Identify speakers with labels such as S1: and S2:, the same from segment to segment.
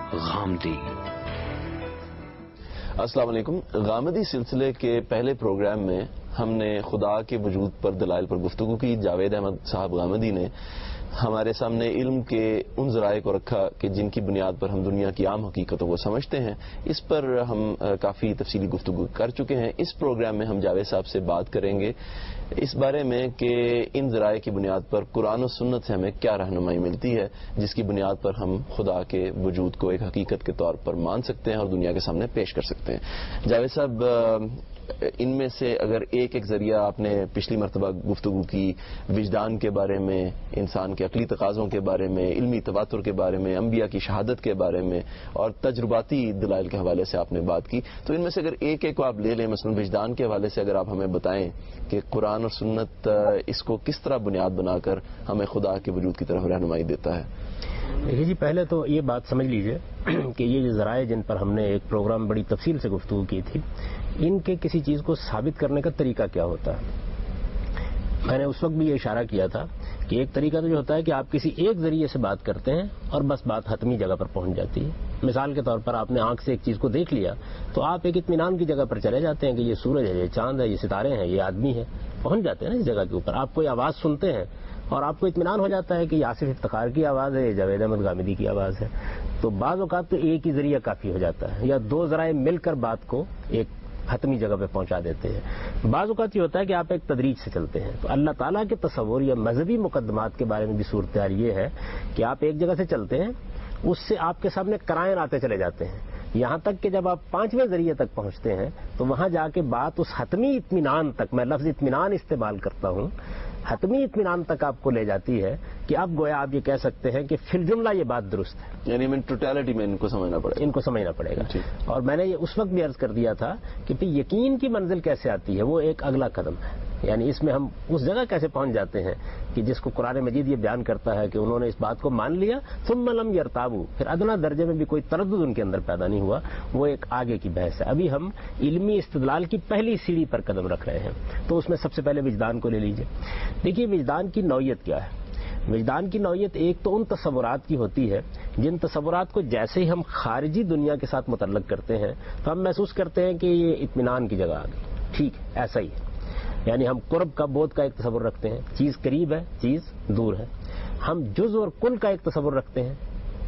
S1: غامدی۔
S2: السلام علیکم۔ غامدی سلسلے کے پہلے پروگرام میں ہم نے خدا کے وجود پر دلائل پر گفتگو کی۔ جاوید احمد صاحب غامدی نے ہمارے سامنے علم کے ان ذرائع کو رکھا کہ جن کی بنیاد پر ہم دنیا کی عام حقیقتوں کو سمجھتے ہیں۔ اس پر ہم کافی تفصیلی گفتگو کر چکے ہیں۔ اس پروگرام میں ہم جاوید صاحب سے بات کریں گے اس بارے میں کہ ان ذرائع کی بنیاد پر قرآن و سنت سے ہمیں کیا رہنمائی ملتی ہے جس کی بنیاد پر ہم خدا کے وجود کو ایک حقیقت کے طور پر مان سکتے ہیں اور دنیا کے سامنے پیش کر سکتے ہیں۔ جاوید صاحب، ان میں سے اگر ایک ذریعہ آپ نے پچھلی مرتبہ گفتگو کی وجدان کے بارے میں، انسان کے عقلی تقاضوں کے بارے میں، علمی تواتر کے بارے میں، انبیاء کی شہادت کے بارے میں اور تجرباتی دلائل کے حوالے سے آپ نے بات کی، تو ان میں سے اگر ایک کو آپ لے لیں، مثلا وجدان کے حوالے سے اگر آپ ہمیں بتائیں کہ قرآن اور سنت اس کو کس طرح بنیاد بنا کر ہمیں خدا کے وجود کی طرف رہنمائی دیتا ہے۔
S3: دیکھیے جی، پہلے تو یہ بات سمجھ لیجئے کہ یہ جو ذرائع جن پر ہم نے ایک پروگرام بڑی تفصیل سے گفتگو کی تھی، ان کے کسی چیز کو ثابت کرنے کا طریقہ کیا ہوتا ہے۔ میں نے اس وقت بھی یہ اشارہ کیا تھا کہ ایک طریقہ تو جو ہوتا ہے کہ آپ کسی ایک ذریعے سے بات کرتے ہیں اور بس بات حتمی جگہ پر پہنچ جاتی ہے۔ مثال کے طور پر آپ نے آنکھ سے ایک چیز کو دیکھ لیا تو آپ ایک اطمینان کی جگہ پر چلے جاتے ہیں کہ یہ سورج ہے، یہ چاند ہے، یہ ستارے ہیں، یہ آدمی ہے، پہنچ جاتے ہیں نا اس جگہ کے اوپر۔ آپ کوئی آواز سنتے ہیں اور آپ کو اطمینان ہو جاتا ہے کہ یہ آصف افتخار کی آواز ہے، یہ جاوید احمد غامدی کی آواز ہے۔ تو بعض اوقات تو ایک ہی ذریعہ کافی ہو جاتا ہے یا دو ذرائع مل کر بات کو ایک حتمی جگہ پہ پہنچا دیتے ہیں۔ بعض اوقات یہ ہوتا ہے کہ آپ ایک تدریج سے چلتے ہیں۔ تو اللہ تعالیٰ کے تصور یا مذہبی مقدمات کے بارے میں بھی صورتحال یہ ہے کہ آپ ایک جگہ سے چلتے ہیں، اس سے آپ کے سامنے قرائن آتے چلے جاتے ہیں، یہاں تک کہ جب آپ پانچویں ذریعے تک پہنچتے ہیں تو وہاں جا کے بات اس حتمی اطمینان تک، میں لفظ اطمینان استعمال کرتا ہوں، حتمی اطمینان تک آپ کو لے جاتی ہے کہ اب گویا آپ یہ کہہ سکتے ہیں کہ فی الجملہ یہ بات درست ہے،
S2: یعنی ٹوٹیلٹی میں ان کو سمجھنا پڑے گا۔
S3: اور میں نے یہ اس وقت بھی عرض کر دیا تھا کہ پھر یقین کی منزل کیسے آتی ہے، وہ ایک اگلا قدم ہے۔ یعنی اس میں ہم اس جگہ کیسے پہنچ جاتے ہیں کہ جس کو قرآن مجید یہ بیان کرتا ہے کہ انہوں نے اس بات کو مان لیا، ثم لم یرتابوا، پھر ادنا درجے میں بھی کوئی تردد ان کے اندر پیدا نہیں ہوا، وہ ایک آگے کی بحث ہے۔ ابھی ہم علمی استدلال کی پہلی سیڑھی پر قدم رکھ رہے ہیں، تو اس میں سب سے پہلے وجدان کو لے لیجئے۔ دیکھیے وجدان کی نوعیت کیا ہے۔ وجدان کی نوعیت ایک تو ان تصورات کی ہوتی ہے جن تصورات کو جیسے ہی ہم خارجی دنیا کے ساتھ متعلق کرتے ہیں تو ہم محسوس کرتے ہیں کہ یہ اطمینان کی جگہ آ گئی، ٹھیک ہے ایسا ہی ہے۔ یعنی ہم قرب کا بود کا ایک تصور رکھتے ہیں، چیز قریب ہے، چیز دور ہے۔ ہم جز اور کل کا ایک تصور رکھتے ہیں،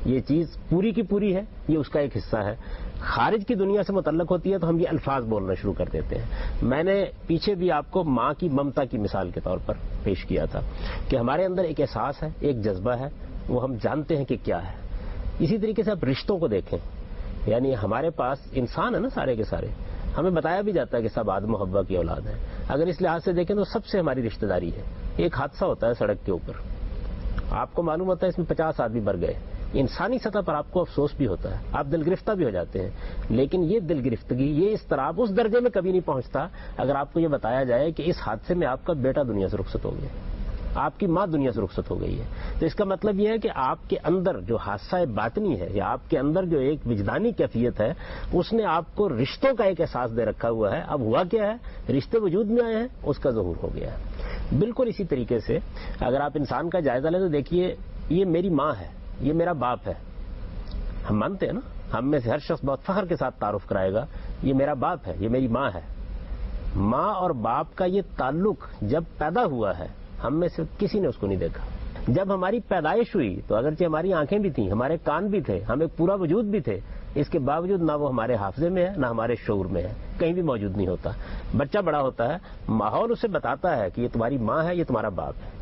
S3: یہ چیز پوری کی پوری ہے، یہ اس کا ایک حصہ ہے۔ خارج کی دنیا سے متعلق ہوتی ہے تو ہم یہ الفاظ بولنا شروع کر دیتے ہیں۔ میں نے پیچھے بھی آپ کو ماں کی ممتا کی مثال کے طور پر پیش کیا تھا کہ ہمارے اندر ایک احساس ہے، ایک جذبہ ہے، وہ ہم جانتے ہیں کہ کیا ہے۔ اسی طریقے سے آپ رشتوں کو دیکھیں، یعنی ہمارے پاس انسان ہے نا سارے کے سارے، ہمیں بتایا بھی جاتا ہے کہ سب آدم و حوا کی اولاد ہیں۔ اگر اس لحاظ سے دیکھیں تو سب سے ہماری رشتہ داری ہے۔ ایک حادثہ ہوتا ہے سڑک کے اوپر، آپ کو معلوم ہوتا ہے اس میں 50 آدمی مر گئے، انسانی سطح پر آپ کو افسوس بھی ہوتا ہے، آپ دل گرفتہ بھی ہو جاتے ہیں، لیکن یہ دل گرفتگی، یہ اضطراب اس درجے میں کبھی نہیں پہنچتا اگر آپ کو یہ بتایا جائے کہ اس حادثے میں آپ کا بیٹا دنیا سے رخصت ہو گیا، آپ کی ماں دنیا سے رخصت ہو گئی ہے۔ تو اس کا مطلب یہ ہے کہ آپ کے اندر جو حادثہ باطنی ہے یا آپ کے اندر جو ایک وجدانی کیفیت ہے اس نے آپ کو رشتوں کا ایک احساس دے رکھا ہوا ہے۔ اب ہوا کیا ہے، رشتے وجود میں آئے ہیں، اس کا ظہور ہو گیا ہے۔ بالکل اسی طریقے سے اگر آپ انسان کا جائزہ لیں تو دیکھیے یہ میری ماں ہے، یہ میرا باپ ہے، ہم مانتے ہیں نا، ہم میں سے ہر شخص بہت فخر کے ساتھ تعارف کرائے گا یہ میرا باپ ہے، یہ میری ماں ہے۔ ماں اور باپ کا یہ تعلق جب پیدا ہوا ہے ہم میں سے کسی نے اس کو نہیں دیکھا۔ جب ہماری پیدائش ہوئی تو اگرچہ ہماری آنکھیں بھی تھیں، ہمارے کان بھی تھے، ہم ایک پورا وجود بھی تھے، اس کے باوجود نہ وہ ہمارے حافظے میں ہے نہ ہمارے شعور میں ہے، کہیں بھی موجود نہیں ہوتا۔ بچہ بڑا ہوتا ہے، ماحول اسے بتاتا ہے کہ یہ تمہاری ماں ہے، یہ تمہارا باپ ہے،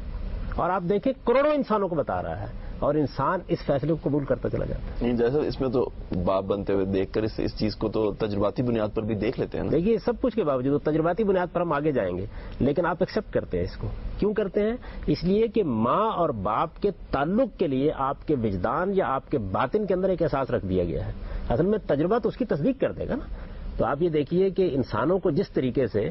S3: اور آپ دیکھیں کروڑوں انسانوں کو بتا رہا ہے اور انسان اس فیصلے کو قبول کرتا چلا جاتا ہے۔
S2: جیسے اس میں تو باپ بنتے ہوئے دیکھ کر اس چیز کو تو تجرباتی بنیاد پر بھی دیکھ لیتے ہیں۔
S3: دیکھیے سب کچھ کے باوجود تجرباتی بنیاد پر ہم آگے جائیں گے، لیکن آپ ایکسپٹ کرتے ہیں اس کو، کیوں کرتے ہیں؟ اس لیے کہ ماں اور باپ کے تعلق کے لیے آپ کے وجدان یا آپ کے باطن کے اندر ایک احساس رکھ دیا گیا ہے۔ اصل میں تجربہ تو اس کی تصدیق کر دے گا نا۔ تو آپ یہ دیکھیے کہ انسانوں کو جس طریقے سے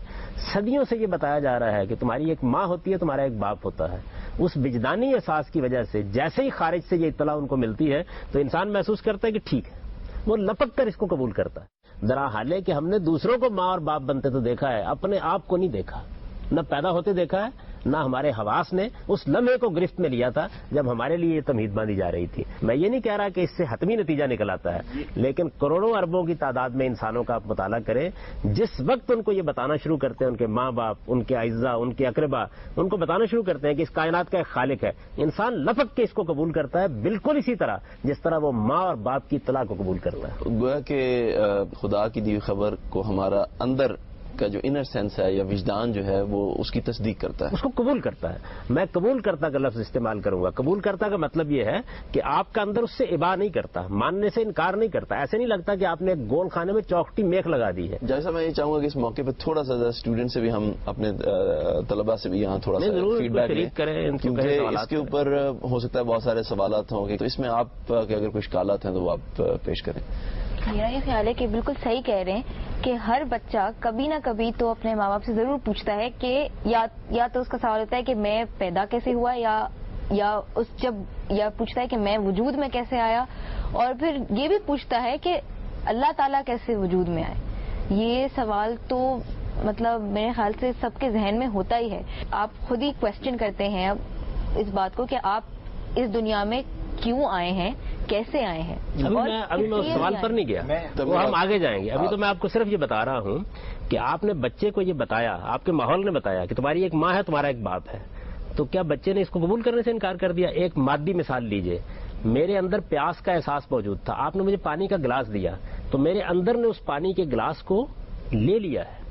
S3: صدیوں سے یہ بتایا جا رہا ہے کہ تمہاری ایک ماں ہوتی ہے، تمہارا ایک باپ ہوتا ہے، اس وجدانی احساس کی وجہ سے جیسے ہی خارج سے یہ اطلاع ان کو ملتی ہے تو انسان محسوس کرتا ہے کہ ٹھیک ہے، وہ لپک کر اس کو قبول کرتا ہے۔ درا حال ہے کہ ہم نے دوسروں کو ماں اور باپ بنتے تو دیکھا ہے، اپنے آپ کو نہیں دیکھا، نہ پیدا ہوتے دیکھا ہے نہ ہمارے حواس نے اس لمحے کو گرفت میں لیا تھا جب ہمارے لیے یہ تمہید باندھی جا رہی تھی. میں یہ نہیں کہہ رہا کہ اس سے حتمی نتیجہ نکل آتا ہے، لیکن کروڑوں اربوں کی تعداد میں انسانوں کا آپ مطالعہ کریں، جس وقت ان کو یہ بتانا شروع کرتے ہیں، ان کے ماں باپ، ان کے اعزاء، ان کے اقربا، ان کو بتانا شروع کرتے ہیں کہ اس کائنات کا ایک خالق ہے، انسان لپک کے اس کو قبول کرتا ہے، بالکل اسی طرح جس طرح وہ ماں اور باپ کی اطلاع کو قبول کرتا ہے.
S2: گویا کہ خدا کی دی ہوئی خبر کو ہمارا اندر کا جو انر سینس ہے یا وجدان جو ہے وہ اس کی تصدیق کرتا ہے،
S3: اس کو قبول کرتا ہے. میں قبول کرتا کا لفظ استعمال کروں گا. قبول کرتا کا مطلب یہ ہے کہ آپ کا اندر اس سے ابا نہیں کرتا، ماننے سے انکار نہیں کرتا. ایسے نہیں لگتا کہ آپ نے ایک گول خانے میں چوکٹی میخ لگا دی ہے.
S2: جیسا میں یہ چاہوں گا کہ اس موقع پہ تھوڑا سا اسٹوڈنٹ سے بھی ہم اپنے طلباء سے بھی یہاں تھوڑا سا فیڈ بیک
S3: کریں،
S2: کیونکہ اس کے اوپر ہو سکتا ہے بہت سارے سوالات ہوں گے، تو اس میں آپ کے اگر کوئی اشکالات ہیں تو وہ آپ پیش کریں.
S1: میرا یہ خیال ہے کہ بالکل صحیح کہہ رہے ہیں کہ ہر بچہ کبھی نہ کبھی تو اپنے ماں باپ سے ضرور پوچھتا ہے کہ یا تو اس کا سوال ہوتا ہے کہ میں پیدا کیسے ہوا، یا پوچھتا ہے کہ میں وجود میں کیسے آیا، اور پھر یہ بھی پوچھتا ہے کہ اللہ تعالیٰ کیسے وجود میں آئے. یہ سوال تو مطلب میرے خیال سے سب کے ذہن میں ہوتا ہی ہے. آپ خود ہی کوشچن کرتے ہیں اب اس بات کو کہ آپ اس دنیا میں کیوں آئے ہیں، کیسے آئے ہیں.
S3: ابھی میں اس سوال پر نہیں گیا، وہ ہم آگے جائیں گے. ابھی تو میں آپ کو صرف یہ بتا رہا ہوں کہ آپ نے بچے کو یہ بتایا، آپ کے ماحول نے بتایا کہ تمہاری ایک ماں ہے، تمہارا ایک باپ ہے، تو کیا بچے نے اس کو قبول کرنے سے انکار کر دیا؟ ایک مادی مثال لیجئے، میرے اندر پیاس کا احساس موجود تھا، آپ نے مجھے پانی کا گلاس دیا، تو میرے اندر نے اس پانی کے گلاس کو لے لیا ہے.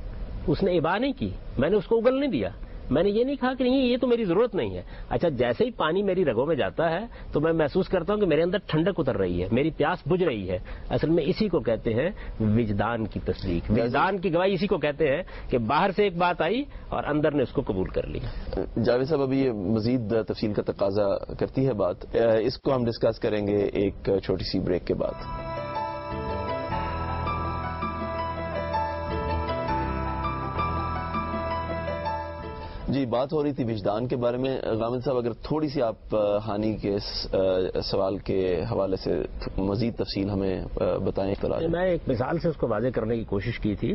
S3: اس نے ابا نہیں کی، میں نے اس کو اگل نہیں دیا، میں نے یہ نہیں کہا کہ نہیں یہ تو میری ضرورت نہیں ہے. اچھا، جیسے ہی پانی میری رگوں میں جاتا ہے تو میں محسوس کرتا ہوں کہ میرے اندر ٹھنڈک اتر رہی ہے، میری پیاس بجھ رہی ہے. اصل میں اسی کو کہتے ہیں وجدان کی تصدیق، وجدان کی گواہی اسی کو کہتے ہیں کہ باہر سے ایک بات آئی اور اندر نے اس کو قبول کر لیا.
S2: جاوید صاحب، ابھی یہ مزید تفصیل کا تقاضا کرتی ہے بات، اس کو ہم ڈسکس کریں گے ایک چھوٹی سی بریک کے بعد. جی، بات ہو رہی تھی وجدان کے بارے میں. غامد صاحب، اگر تھوڑی سی آپ ہانی کے سوال کے حوالے سے مزید تفصیل ہمیں بتائیں.
S3: میں ایک مثال سے اس کو واضح کرنے کی کوشش کی تھی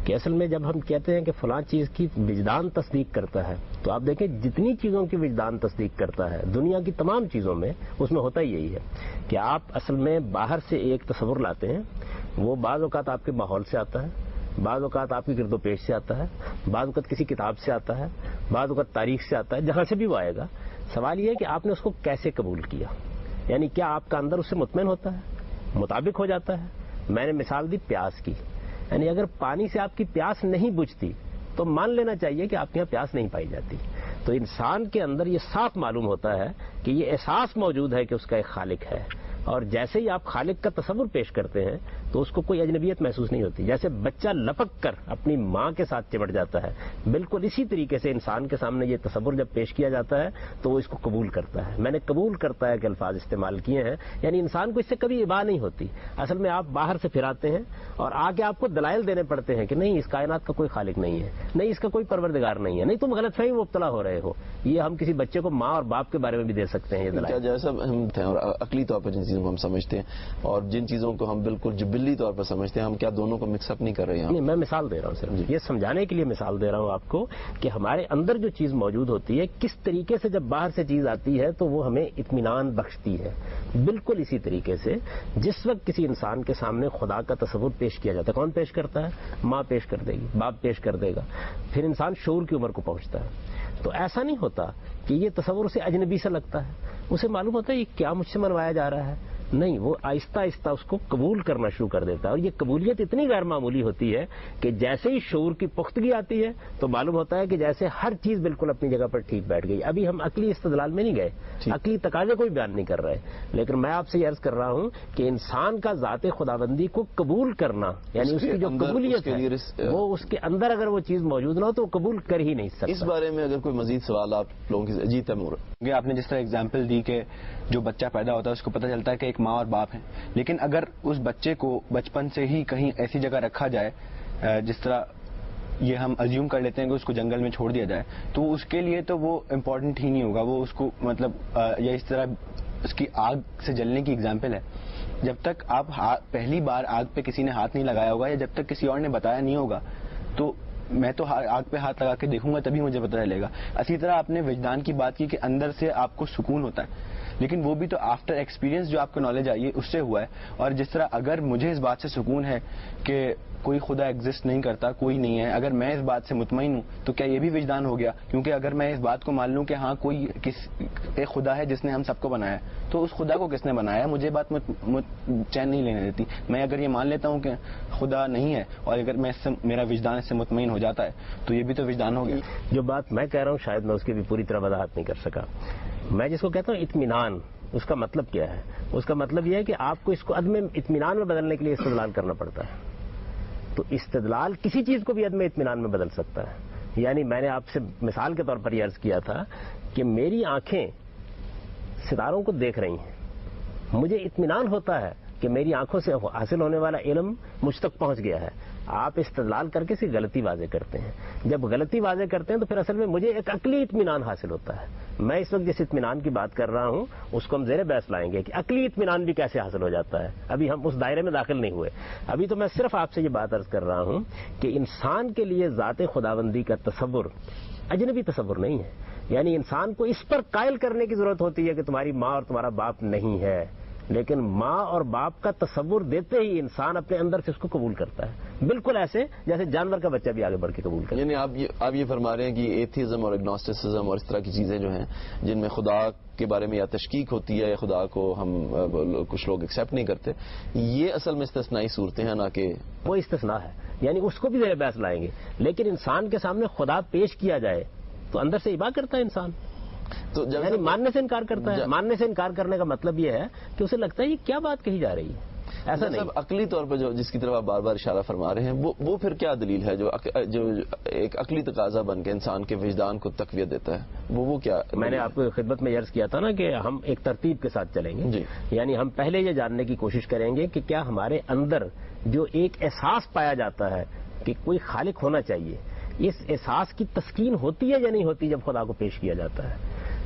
S3: کہ اصل میں جب ہم کہتے ہیں کہ فلاں چیز کی وجدان تصدیق کرتا ہے، تو آپ دیکھیں جتنی چیزوں کی وجدان تصدیق کرتا ہے دنیا کی تمام چیزوں میں، اس میں ہوتا ہی یہی ہے کہ آپ اصل میں باہر سے ایک تصور لاتے ہیں. وہ بعض اوقات آپ کے ماحول سے آتا ہے، بعض اوقات آپ کی گرد و پیش سے آتا ہے، بعض اوقات کسی کتاب سے آتا ہے، بعض اوقات تاریخ سے آتا ہے، جہاں سے بھی وہ آئے گا. سوال یہ ہے کہ آپ نے اس کو کیسے قبول کیا، یعنی کیا آپ کا اندر اس سے مطمئن ہوتا ہے، مطابق ہو جاتا ہے. میں نے مثال دی پیاس کی، یعنی اگر پانی سے آپ کی پیاس نہیں بجھتی تو مان لینا چاہیے کہ آپ کے یہاں پیاس نہیں پائی جاتی. تو انسان کے اندر یہ صاف معلوم ہوتا ہے کہ یہ احساس موجود ہے کہ اس کا ایک خالق ہے، اور جیسے ہی آپ خالق کا تصور پیش کرتے ہیں تو اس کو کوئی اجنبیت محسوس نہیں ہوتی. جیسے بچہ لپک کر اپنی ماں کے ساتھ چمٹ جاتا ہے، بالکل اسی طریقے سے انسان کے سامنے یہ تصور جب پیش کیا جاتا ہے تو وہ اس کو قبول کرتا ہے. میں نے قبول کرتا ہے کہ الفاظ استعمال کیے ہیں، یعنی انسان کو اس سے کبھی ابا نہیں ہوتی. اصل میں آپ باہر سے پھر آتے ہیں اور آ کے آپ کو دلائل دینے پڑتے ہیں کہ نہیں، اس کائنات کا کوئی خالق نہیں ہے، نہیں اس کا کوئی پروردگار نہیں ہے، نہیں تم غلط فہمی میں مبتلا ہو رہے ہو. یہ ہم کسی بچے کو ماں اور باپ کے بارے میں بھی دے سکتے ہیں یہ دلائل.
S2: جیسا ہم تھے اور عقلی طور پر جن چیزوں کو ہم سمجھتے ہیں اور جن چیزوں کو ہم بالکل جبلی طور پر سمجھتے ہیں، ہم کیا دونوں کو مکس اپ نہیں کر رہے ہیں؟
S3: نہیں، میں مثال دے رہا ہوں صرف یہ سمجھانے کے لیے مثال دے رہا ہوں آپ کو کہ ہمارے اندر جو چیز موجود ہوتی ہے کس طریقے سے جب باہر سے چیز آتی ہے تو وہ ہمیں اطمینان بخشتی ہے. بالکل اسی طریقے سے جس وقت کسی انسان کے سامنے خدا کا تصور پیش کیا جاتا ہے، کون پیش کرتا ہے؟ ماں پیش کر دے گی، باپ پیش کر دے گا، پھر انسان شعور کی عمر کو پہنچتا ہے. تو ایسا نہیں ہوتا کہ یہ تصور اسے اجنبی سے لگتا ہے، اسے معلوم ہوتا ہے یہ کیا مجھ سے منوایا جا رہا ہے. نہیں، وہ آہستہ آہستہ اس کو قبول کرنا شروع کر دیتا ہے. اور یہ قبولیت اتنی غیر معمولی ہوتی ہے کہ جیسے ہی شعور کی پختگی آتی ہے تو معلوم ہوتا ہے کہ جیسے ہر چیز بالکل اپنی جگہ پر ٹھیک بیٹھ گئی. ابھی ہم عقلی استدلال میں نہیں گئے، عقلی تقاضے کوئی بیان نہیں کر رہے، لیکن میں آپ سے یہ عرض کر رہا ہوں کہ انسان کا ذات خداوندی کو قبول کرنا، یعنی اس کی جو قبولیت ہے وہ اس کے اندر اگر وہ چیز موجود نہ ہو تو وہ قبول کر ہی نہیں سکتا.
S2: اس بارے میں اگر کوئی مزید سوال آپ لوگوں کی. جی تیمور،
S4: آپ نے جس طرح اگزامپل دی کہ جو بچہ پیدا ہوتا ہے اس کو پتہ چلتا ہے کہ ایک ماں اور باپ ہیں، لیکن اگر اس بچے کو بچپن سے ہی کہیں ایسی جگہ رکھا جائے جس طرح یہ ہم ازیوم کر لیتے ہیں کہ اس کو جنگل میں چھوڑ دیا جائے، تو اس کے لیے تو وہ امپورٹنٹ ہی نہیں ہوگا. وہ اس کو مطلب یا اس طرح اس کی آگ سے جلنے کی اگزامپل ہے. جب تک آپ پہلی بار آگ پہ کسی نے ہاتھ نہیں لگایا ہوگا یا جب تک کسی اور نے بتایا نہیں ہوگا تو میں تو آگ پہ ہاتھ لگا کے دیکھوں گا تبھی مجھے پتہ چلے گا. اسی طرح آپ نے وجدان کی بات کی کہ اندر سے آپ کو سکون ہوتا ہے, لیکن وہ بھی تو آفٹر ایکسپیرینس جو آپ کو نالج آئی ہے اس سے ہوا ہے. اور جس طرح اگر مجھے اس بات سے سکون ہے کہ کوئی خدا ایگزسٹ نہیں کرتا, کوئی نہیں ہے, اگر میں اس بات سے مطمئن ہوں تو کیا یہ بھی وجدان ہو گیا؟ کیونکہ اگر میں اس بات کو مان لوں کہ ہاں کوئی ایک خدا ہے جس نے ہم سب کو بنایا ہے, تو اس خدا کو کس نے بنایا ہے مجھے بات چین نہیں لینے دیتی. میں اگر یہ مان لیتا ہوں کہ خدا نہیں ہے اور اگر میں اس سے میرا وجدان اس سے مطمئن ہو جاتا ہے تو یہ بھی تو وجدان ہو گیا.
S3: جو بات میں کہہ رہا ہوں شاید میں اس کی بھی پوری طرح وضاحت نہیں کر سکا. میں جس کو کہتا ہوں اطمینان, اس کا مطلب کیا ہے؟ اس کا مطلب یہ ہے کہ آپ کو اس کو عدم اطمینان میں بدلنے کے لیے استدلال کرنا پڑتا ہے. تو استدلال کسی چیز کو بھی عدم اطمینان میں بدل سکتا ہے. یعنی میں نے آپ سے مثال کے طور پر یہ عرض کیا تھا کہ میری آنکھیں ستاروں کو دیکھ رہی ہیں, مجھے اطمینان ہوتا ہے کہ میری آنکھوں سے حاصل ہونے والا علم مجھ تک پہنچ گیا ہے. آپ استدلال کر کے صرف غلطی واضح کرتے ہیں. جب غلطی واضح کرتے ہیں تو پھر اصل میں مجھے ایک عقلی اطمینان حاصل ہوتا ہے. میں اس وقت جس اطمینان کی بات کر رہا ہوں اس کو ہم زیر بحث لائیں گے کہ عقلی اطمینان بھی کیسے حاصل ہو جاتا ہے. ابھی ہم اس دائرے میں داخل نہیں ہوئے. ابھی تو میں صرف آپ سے یہ بات عرض کر رہا ہوں کہ انسان کے لیے ذات خداوندی کا تصور اجنبی تصور نہیں ہے. یعنی انسان کو اس پر قائل کرنے کی ضرورت ہوتی ہے کہ تمہاری ماں اور تمہارا باپ نہیں ہے, لیکن ماں اور باپ کا تصور دیتے ہی انسان اپنے اندر سے اس کو قبول کرتا ہے, بالکل ایسے جیسے جانور کا بچہ بھی آگے بڑھ کے قبول کرتا ہے.
S2: یعنی آپ یہ فرما رہے ہیں کہ ایتھیزم اور اگنوسٹسزم اور اس طرح کی چیزیں جو ہیں جن میں خدا کے بارے میں یا تشکیک ہوتی ہے یا خدا کو ہم کچھ لوگ ایکسیپٹ نہیں کرتے, یہ اصل میں استثنائی صورتیں ہیں, نہ کہ
S3: وہ استثناء ہے. یعنی اس کو بھی زیر بحث لائیں گے, لیکن انسان کے سامنے خدا پیش کیا جائے تو اندر سے ابا کرتا ہے انسان, تو یعنی ماننے سے انکار کرتا ہے. ماننے سے انکار کرنے کا مطلب یہ ہے کہ اسے لگتا ہے یہ کیا بات کہی جا رہی ہے. ایسا نہیں.
S2: عقلی طور پر جو جس کی طرف آپ بار بار اشارہ فرما رہے ہیں وہ پھر کیا دلیل ہے جو ایک عقلی تقاضا بن کے انسان کے وجدان کو تقویت دیتا ہے؟ وہ کیا؟
S3: میں نے آپ کو خدمت میں عرض کیا تھا نا کہ ہم ایک ترتیب کے ساتھ چلیں گے. یعنی ہم پہلے یہ جاننے کی کوشش کریں گے کہ کیا ہمارے اندر جو ایک احساس پایا جاتا ہے کہ کوئی خالق ہونا چاہیے, اس احساس کی تسکین ہوتی ہے یا نہیں ہوتی جب خدا کو پیش کیا جاتا ہے.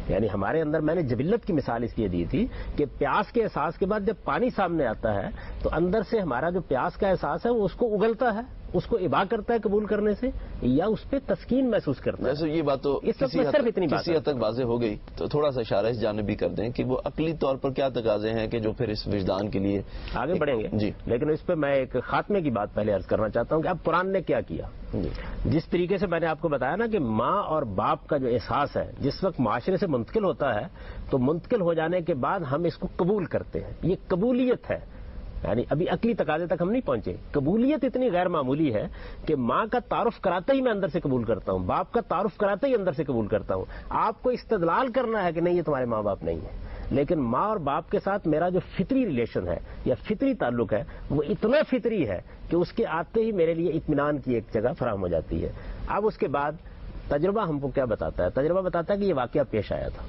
S3: یعنی ہمارے اندر, میں نے جبلت کی مثال اس لیے دی تھی کہ پیاس کے احساس کے بعد جب پانی سامنے آتا ہے تو اندر سے ہمارا جو پیاس کا احساس ہے وہ اس کو اگلتا ہے, اس کو ابا کرتا ہے قبول کرنے سے, یا اس پہ تسکین محسوس کرتا ہے.
S2: ویسے یہ بات تو کسی حد تک واضح ہو گئی, تو تھوڑا سا اشارہ اس جانب بھی کر دیں کہ وہ عقلی طور پر کیا تقاضے ہیں کہ جو پھر اس وجدان کے لیے
S3: آگے بڑھیں گے. جی, لیکن اس پہ میں ایک خاتمے کی بات پہلے عرض کرنا چاہتا ہوں کہ اب قرآن نے کیا کیا. جس طریقے سے میں نے آپ کو بتایا نا کہ ماں اور باپ کا جو احساس ہے جس وقت معاشرے سے منتقل ہوتا ہے تو منتقل ہو جانے کے بعد ہم اس کو قبول کرتے ہیں, یہ قبولیت ہے. یعنی ابھی عقلی تقاضے تک ہم نہیں پہنچے. قبولیت اتنی غیر معمولی ہے کہ ماں کا تعارف کراتے ہی میں اندر سے قبول کرتا ہوں, باپ کا تعارف کراتے ہی اندر سے قبول کرتا ہوں. آپ کو استدلال کرنا ہے کہ نہیں یہ تمہارے ماں باپ نہیں ہے, لیکن ماں اور باپ کے ساتھ میرا جو فطری ریلیشن ہے یا فطری تعلق ہے وہ اتنا فطری ہے کہ اس کے آتے ہی میرے لیے اطمینان کی ایک جگہ فراہم ہو جاتی ہے. اب اس کے بعد تجربہ ہم کو کیا بتاتا ہے؟ تجربہ بتاتا ہے کہ یہ واقعہ پیش آیا تھا.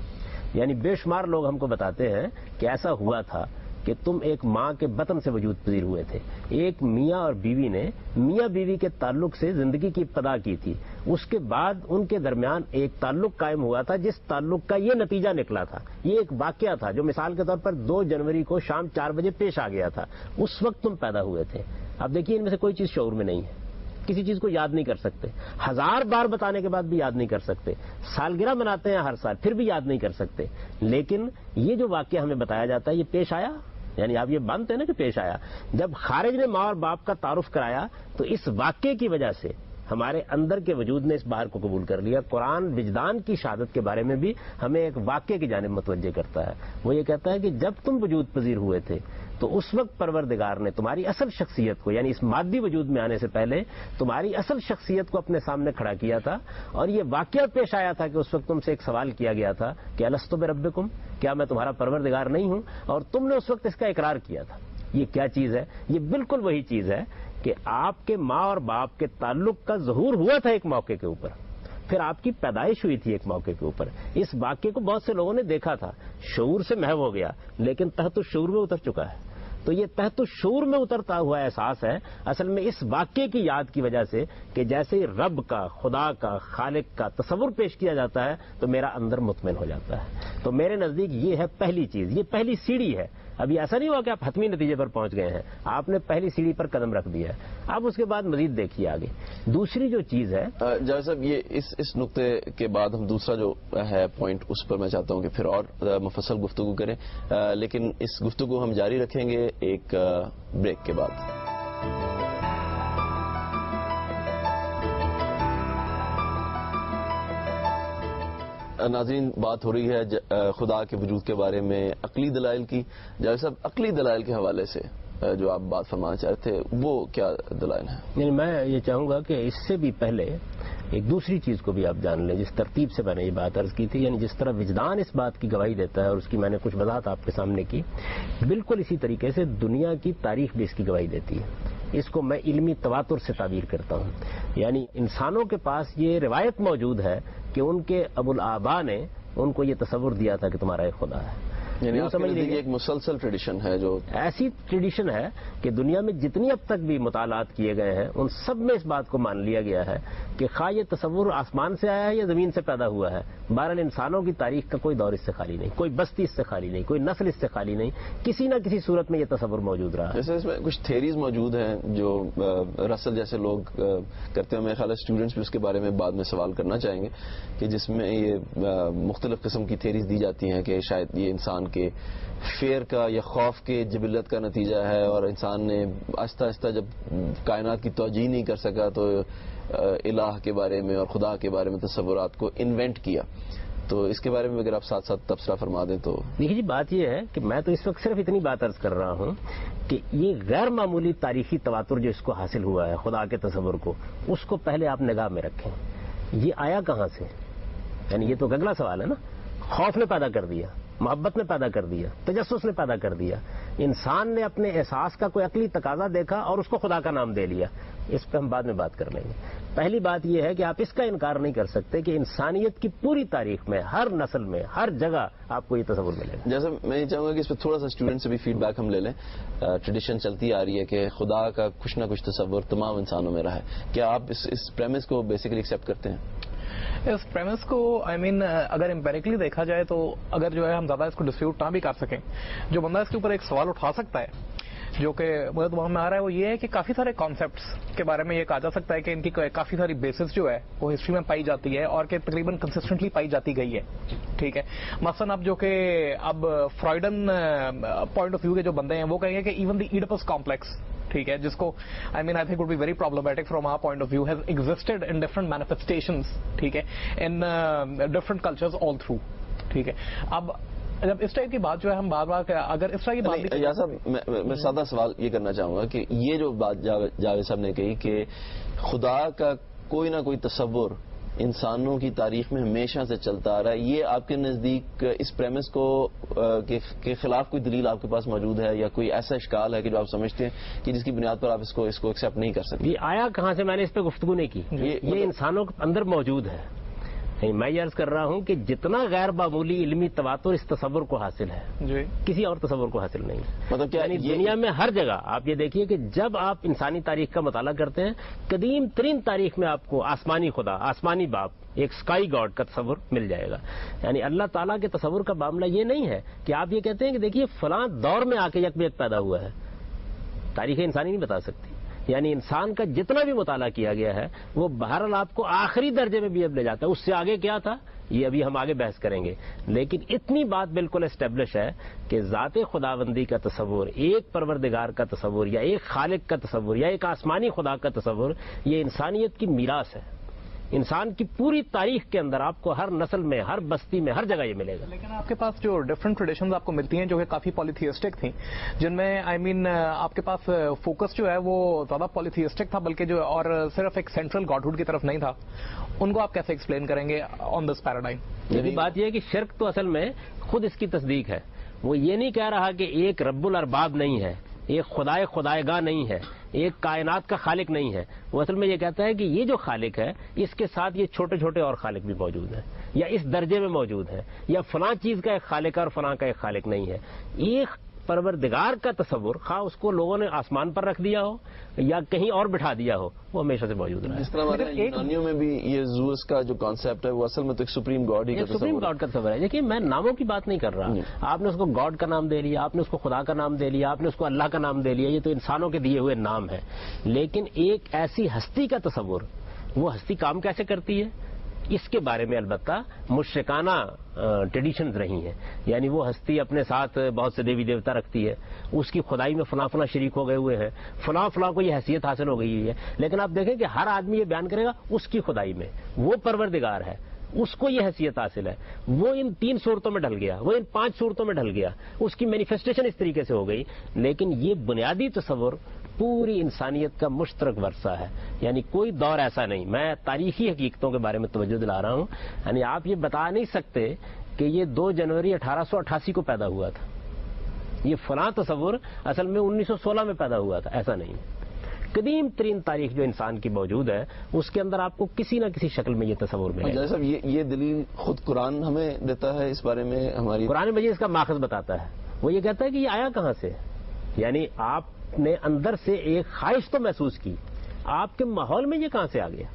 S3: یعنی بے شمار لوگ ہم کو بتاتے ہیں کہ ایسا ہوا تھا کہ تم ایک ماں کے بطن سے وجود پذیر ہوئے تھے. ایک میاں اور بیوی نے میاں بیوی کے تعلق سے زندگی کی ابتدا کی تھی. اس کے بعد ان کے درمیان ایک تعلق قائم ہوا تھا جس تعلق کا یہ نتیجہ نکلا تھا. یہ ایک واقعہ تھا جو مثال کے طور پر 2 جنوری کو شام 4 بجے پیش آ گیا تھا. اس وقت تم پیدا ہوئے تھے. اب دیکھیے ان میں سے کوئی چیز شعور میں نہیں ہے, کسی چیز کو یاد نہیں کر سکتے, 1000 بار بتانے کے بعد بھی یاد نہیں کر سکتے, سالگرہ مناتے ہیں ہر سال پھر بھی یاد نہیں کر سکتے. لیکن یہ جو واقعہ ہمیں بتایا جاتا ہے یہ پیش آیا. یعنی آپ یہ مانتے ہیں نا کہ پیش آیا. جب خارج نے ماں اور باپ کا تعارف کرایا تو اس واقعے کی وجہ سے ہمارے اندر کے وجود نے اس باہر کو قبول کر لیا. قرآن وجدان کی شہادت کے بارے میں بھی ہمیں ایک واقعے کی جانب متوجہ کرتا ہے. وہ یہ کہتا ہے کہ جب تم وجود پذیر ہوئے تھے تو اس وقت پروردگار نے تمہاری اصل شخصیت کو, یعنی اس مادی وجود میں آنے سے پہلے تمہاری اصل شخصیت کو اپنے سامنے کھڑا کیا تھا. اور یہ واقعہ پیش آیا تھا کہ اس وقت تم سے ایک سوال کیا گیا تھا کہ الستو بربکم, کیا میں تمہارا پروردگار نہیں ہوں؟ اور تم نے اس وقت اس کا اقرار کیا تھا. یہ کیا چیز ہے؟ یہ بالکل وہی چیز ہے کہ آپ کے ماں اور باپ کے تعلق کا ظہور ہوا تھا ایک موقع کے اوپر, پھر آپ کی پیدائش ہوئی تھی ایک موقع کے اوپر. اس واقعے کو بہت سے لوگوں نے دیکھا تھا, شعور سے محو ہو گیا, لیکن تحت الشعور میں اتر چکا ہے. تو یہ تحت الشعور میں اترتا ہوا احساس ہے اصل میں اس واقعے کی یاد کی وجہ سے کہ جیسے رب کا, خدا کا, خالق کا تصور پیش کیا جاتا ہے تو میرا اندر مطمئن ہو جاتا ہے. تو میرے نزدیک یہ ہے پہلی چیز, یہ پہلی سیڑھی ہے ابھی ایسا نہیں ہوا کہ آپ حتمی نتیجے پر پہنچ گئے ہیں، آپ نے پہلی سیڑھی پر قدم رکھ دیا ہے، اب اس کے بعد مزید دیکھیے آگے۔ دوسری جو چیز ہے
S2: جاوید صاحب، یہ اس نقطے کے بعد ہم دوسرا جو ہے پوائنٹ اس پر میں چاہتا ہوں کہ پھر اور مفصل گفتگو کریں، لیکن اس گفتگو ہم جاری رکھیں گے ایک بریک کے بعد۔ ناظرین، بات ہو رہی ہے خدا کے وجود کے بارے میں عقلی دلائل کی۔ جاوید صاحب، عقلی دلائل کے حوالے سے جو آپ بات فرمانا چاہتے تھے وہ کیا دلائل ہیں؟
S3: یعنی میں یہ چاہوں گا کہ اس سے بھی پہلے ایک دوسری چیز کو بھی آپ جان لیں، جس ترتیب سے میں نے یہ بات عرض کی تھی، یعنی جس طرح وجدان اس بات کی گواہی دیتا ہے اور اس کی میں نے کچھ وضاحت آپ کے سامنے کی، بالکل اسی طریقے سے دنیا کی تاریخ بھی اس کی گواہی دیتی ہے۔ اس کو میں علمی تواتر سے تعبیر کرتا ہوں، یعنی انسانوں کے پاس یہ روایت موجود ہے کہ ان کے ابوالآباء نے ان کو یہ تصور دیا تھا کہ تمہارا ایک خدا ہے۔
S2: یعنی آپ سمجھ لیجیے ایک مسلسل ٹریڈیشن ہے، جو
S3: ایسی ٹریڈیشن ہے کہ دنیا میں جتنی اب تک بھی مطالعات کیے گئے ہیں ان سب میں اس بات کو مان لیا گیا ہے کہ خواہ یہ تصور آسمان سے آیا ہے یا زمین سے پیدا ہوا ہے، بہرحال انسانوں کی تاریخ کا کوئی دور اس سے خالی نہیں، کوئی بستی اس سے خالی نہیں، کوئی نسل اس سے خالی نہیں، کسی نہ کسی صورت میں یہ تصور موجود رہا ہے۔
S2: جیسے اس میں کچھ تھیریز موجود ہیں جو رسل جیسے لوگ کرتے ہیں، میرے خیال ہے اسٹوڈنٹس بھی اس کے بارے میں بعد میں سوال کرنا چاہیں گے، کہ جس میں یہ مختلف قسم کی تھیریز دی جاتی ہیں کہ شاید یہ انسان کے فیئر کا یا خوف کے جبلت کا نتیجہ ہے، اور انسان نے آہستہ آہستہ جب کائنات کی توجیہ نہیں کر سکا تو الہ کے بارے میں اور خدا کے بارے میں تصورات کو انوینٹ کیا۔ تو اس کے بارے میں اگر آپ ساتھ ساتھ تبصرہ فرما دیں تو۔
S3: دیکھیے جی، بات یہ ہے کہ میں تو اس وقت صرف اتنی بات عرض کر رہا ہوں کہ یہ غیر معمولی تاریخی تواتر جو اس کو حاصل ہوا ہے خدا کے تصور کو، اس کو پہلے آپ نگاہ میں رکھیں۔ یہ آیا کہاں سے؟ یعنی یہ تو اگلا سوال ہے نا۔ خوف نے پیدا کر دیا، محبت نے پیدا کر دیا، تجسس نے پیدا کر دیا، انسان نے اپنے احساس کا کوئی عقلی تقاضا دیکھا اور اس کو خدا کا نام دے لیا۔ اس پہ ہم بعد میں بات کر لیں گے۔ پہلی بات یہ ہے کہ آپ اس کا انکار نہیں کر سکتے کہ انسانیت کی پوری تاریخ میں، ہر نسل میں، ہر جگہ آپ کو یہ تصور ملے گا۔
S2: جیسے میں یہ چاہوں گا کہ اس پہ تھوڑا سا اسٹوڈنٹ سے بھی فیڈ بیک ہم لے لیں۔ ٹریڈیشن چلتی آ رہی ہے کہ خدا کا کچھ نہ کچھ تصور تمام انسانوں میں رہا ہے، کیا آپ اس پریمس کو بیسیکلی ایکسیپٹ کرتے ہیں؟
S5: اس پریمس کو اگر امپیریکلی دیکھا جائے تو اگر جو ہے ہم زیادہ اس کو ڈسپیوٹ نہ بھی کر سکیں، جو بندہ اس کے اوپر ایک سوال اٹھا سکتا ہے جو کہ مجھے دماغ میں آ رہا ہے، وہ یہ ہے کہ کافی سارے کانسیپٹس کے بارے میں یہ کہا جا سکتا ہے کہ ان کی کافی ساری بیسس جو ہے وہ ہسٹری میں پائی جاتی ہے اور کہ تقریباً کنسسٹنٹلی پائی جاتی گئی ہے، ٹھیک ہے۔ مثلاً اب جو کہ اب فرائڈن پوائنٹ آف ویو کے جو بندے ہیں وہ کہیں گے کہ ایون دی ایڈپس کمپلیکس، ٹھیک ہے، جس کو I think would be very problematic from our point of view, has existed in different manifestations, ٹھیک ہے، in different cultures all through, ٹھیک ہے۔ اب جب اس ٹائپ کی بات جو ہے ہم بار بار اگر اس طرح کی بات
S2: یا صاحب میں سادہ سوال یہ کرنا چاہوں گا کہ یہ جو بات جاوید صاحب نے کہی کہ خدا کا کوئی نہ کوئی تصور انسانوں کی تاریخ میں ہمیشہ سے چلتا آ رہا ہے، یہ آپ کے نزدیک اس پریمس کو کے خلاف کوئی دلیل آپ کے پاس موجود ہے یا کوئی ایسا اشکال ہے کہ جو آپ سمجھتے ہیں کہ جس کی بنیاد پر آپ اس کو ایکسیپٹ نہیں کر سکتے؟
S3: یہ آیا کہاں سے؟ میں نے اس پہ گفتگو نہیں کی، یہ انسانوں کے اندر موجود ہے۔ میں یہ عرض کر رہا ہوں کہ جتنا غیر معمولی علمی تواتر اس تصور کو حاصل ہے، جی، کسی اور تصور کو حاصل نہیں ہے۔
S2: مطلب کیا
S3: یعنی دنیا میں ہر جگہ آپ یہ دیکھیے کہ جب آپ انسانی تاریخ کا مطالعہ کرتے ہیں، قدیم ترین تاریخ میں آپ کو آسمانی خدا، آسمانی باپ، ایک اسکائی گاڈ کا تصور مل جائے گا۔ یعنی اللہ تعالیٰ کے تصور کا معاملہ یہ نہیں ہے کہ آپ یہ کہتے ہیں کہ دیکھیے فلاں دور میں آ کے یک بیک پیدا ہوا ہے، تاریخ انسانی نہیں بتا سکتی۔ یعنی انسان کا جتنا بھی مطالعہ کیا گیا ہے وہ بہرحال آپ کو آخری درجے میں بھی اب لے جاتا ہے، اس سے آگے کیا تھا یہ ابھی ہم آگے بحث کریں گے، لیکن اتنی بات بالکل اسٹیبلش ہے کہ ذات خداوندی کا تصور، ایک پروردگار کا تصور یا ایک خالق کا تصور یا ایک آسمانی خدا کا تصور، یہ انسانیت کی میراث ہے۔ انسان کی پوری تاریخ کے اندر آپ کو ہر نسل میں، ہر بستی میں، ہر جگہ یہ ملے گا۔
S5: لیکن آپ کے پاس جو ڈفرنٹ ٹریڈیشنز آپ کو ملتی ہیں جو کہ کافی پولیتھیسٹک تھیں، جن میں آپ کے پاس فوکس جو ہے وہ زیادہ پولیتھیسٹک تھا، بلکہ جو اور صرف ایک سینٹرل گاڈہڈ کی طرف نہیں تھا، ان کو آپ کیسے ایکسپلین کریں گے آن دس پیراڈائم؟
S3: یہ بات یہ ہے کہ شرک تو اصل میں خود اس کی تصدیق ہے، وہ یہ نہیں کہہ رہا کہ ایک رب الارباب نہیں ہے، ایک خدائے گاہ نہیں ہے، ایک کائنات کا خالق نہیں ہے، وہ اصل میں یہ کہتا ہے کہ یہ جو خالق ہے اس کے ساتھ یہ چھوٹے چھوٹے اور خالق بھی موجود ہیں، یا اس درجے میں موجود ہیں، یا فلاں چیز کا ایک خالق ہے اور فلاں کا ایک خالق نہیں ہے۔ ایک پروردگار کا تصور، خواہ اس کو لوگوں نے آسمان پر رکھ دیا ہو یا کہیں اور بٹھا دیا ہو، وہ ہمیشہ سے موجود رہا ہے.
S2: جس طرح ہمارے یونانیوں میں بھی یہ زوس کا جو کانسیپٹ ہے وہ اصل میں تو ایک سپریم گاڈ ہی کا تصور ہے.
S3: سپریم گاڈ کا تصور ہے. دیکھیے میں ناموں کی بات نہیں کر رہا. آپ نے اس کو گاڈ کا نام دے لیا، آپ نے اس کو خدا کا نام دے لیا، آپ نے اس کو اللہ کا نام دے لیا، یہ تو انسانوں کے دیے ہوئے نام ہے. لیکن ایک ایسی ہستی کا تصور، وہ ہستی کام کیسے کرتی ہے، اس کے بارے میں البتہ مشرکانہ ٹریڈیشنز رہی ہیں. یعنی وہ ہستی اپنے ساتھ بہت سے دیوی دیوتا رکھتی ہے، اس کی خدائی میں فلاں فلاں شریک ہو گئے ہوئے ہیں، فلاں فلاں کو یہ حیثیت حاصل ہو گئی ہے. لیکن آپ دیکھیں کہ ہر آدمی یہ بیان کرے گا اس کی خدائی میں وہ پروردگار ہے، اس کو یہ حیثیت حاصل ہے، وہ ان 3 صورتوں میں ڈھل گیا، وہ ان 5 صورتوں میں ڈھل گیا، اس کی مینیفیسٹیشن اس طریقے سے ہو گئی. لیکن یہ بنیادی تصور پوری انسانیت کا مشترک ورثہ ہے. یعنی کوئی دور ایسا نہیں، میں تاریخی حقیقتوں کے بارے میں توجہ دلا رہا ہوں. یعنی آپ یہ بتا نہیں سکتے کہ یہ 2 جنوری 1888 کو پیدا ہوا تھا، یہ فلاں تصور اصل میں 1916 میں پیدا ہوا تھا، ایسا نہیں. قدیم ترین تاریخ جو انسان کی موجود ہے اس کے اندر آپ کو کسی نہ کسی شکل میں یہ تصور ملے.
S2: جیسے صاحب یہ دلیل خود قرآن ہمیں دیتا ہے اس بارے میں. ہماری
S3: قرآن مجید اس کا ماخذ بتاتا ہے. وہ یہ کہتا ہے کہ یہ آیا کہاں سے. یعنی آپ نے اندر سے ایک خواہش تو محسوس کی، آپ کے ماحول میں یہ کہاں سے آ گیا.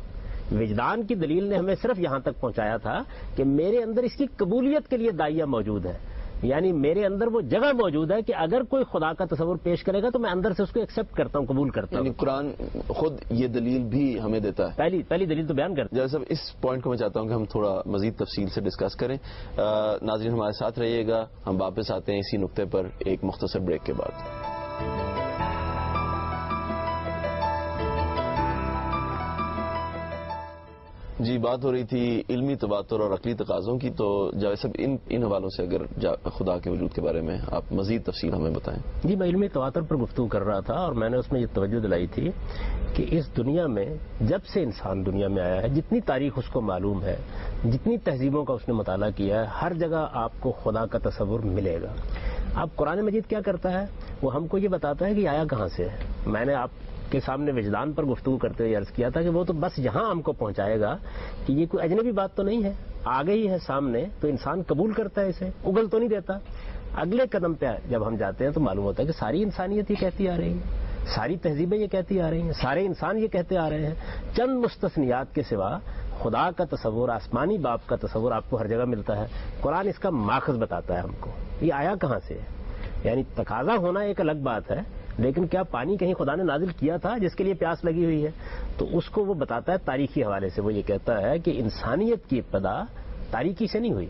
S3: وجدان کی دلیل نے ہمیں صرف یہاں تک پہنچایا تھا کہ میرے اندر اس کی قبولیت کے لیے داعیہ موجود ہے. یعنی میرے اندر وہ جگہ موجود ہے کہ اگر کوئی خدا کا تصور پیش کرے گا تو میں اندر سے اس کو ایکسپٹ کرتا ہوں، قبول کرتا ہوں.
S2: یعنی قرآن خود یہ دلیل بھی ہمیں دیتا ہے.
S3: پہلی دلیل تو بیان کرتا ہے.
S2: جیسے اس پوائنٹ کو میں چاہتا ہوں کہ ہم تھوڑا مزید تفصیل سے ڈسکس کریں. ناظرین ہمارے ساتھ رہیے گا، ہم واپس آتے ہیں اسی نقطے پر ایک مختصر بریک کے بعد. جی بات ہو رہی تھی علمی تباتر اور عقلی تقاضوں کی، تو جاوید صاحب ان حوالوں سے اگر خدا کے وجود کے بارے میں آپ مزید تفصیل ہمیں بتائیں.
S3: جی میں علمی تواتر پر گفتگو کر رہا تھا اور میں نے اس میں یہ توجہ دلائی تھی کہ اس دنیا میں جب سے انسان دنیا میں آیا ہے، جتنی تاریخ اس کو معلوم ہے، جتنی تہذیبوں کا اس نے مطالعہ کیا ہے، ہر جگہ آپ کو خدا کا تصور ملے گا. اب قرآن مجید کیا کرتا ہے، وہ ہم کو یہ بتاتا ہے کہ آیا کہاں سے ہے. میں نے آپ کے سامنے وجدان پر گفتگو کرتے ہوئے عرض کیا تھا کہ وہ تو بس یہاں ہم کو پہنچائے گا کہ یہ کوئی اجنبی بات تو نہیں ہے، آگے ہی ہے سامنے، تو انسان قبول کرتا ہے، اسے اگل تو نہیں دیتا. اگلے قدم پہ جب ہم جاتے ہیں تو معلوم ہوتا ہے کہ ساری انسانیت یہ کہتی آ رہی ہے، ساری تہذیبیں یہ کہتی آ رہی ہیں، سارے انسان یہ کہتے آ رہے ہیں. چند مستثنیات کے سوا خدا کا تصور، آسمانی باپ کا تصور آپ کو ہر جگہ ملتا ہے. قرآن اس کا ماخذ بتاتا ہے ہم کو، یہ آیا کہاں سے ہے. یعنی تقاضا ہونا ایک الگ بات ہے، لیکن کیا پانی کہیں خدا نے نازل کیا تھا جس کے لیے پیاس لگی ہوئی ہے، تو اس کو وہ بتاتا ہے تاریخی حوالے سے. وہ یہ کہتا ہے کہ انسانیت کی ابتدا تاریکی سے نہیں ہوئی،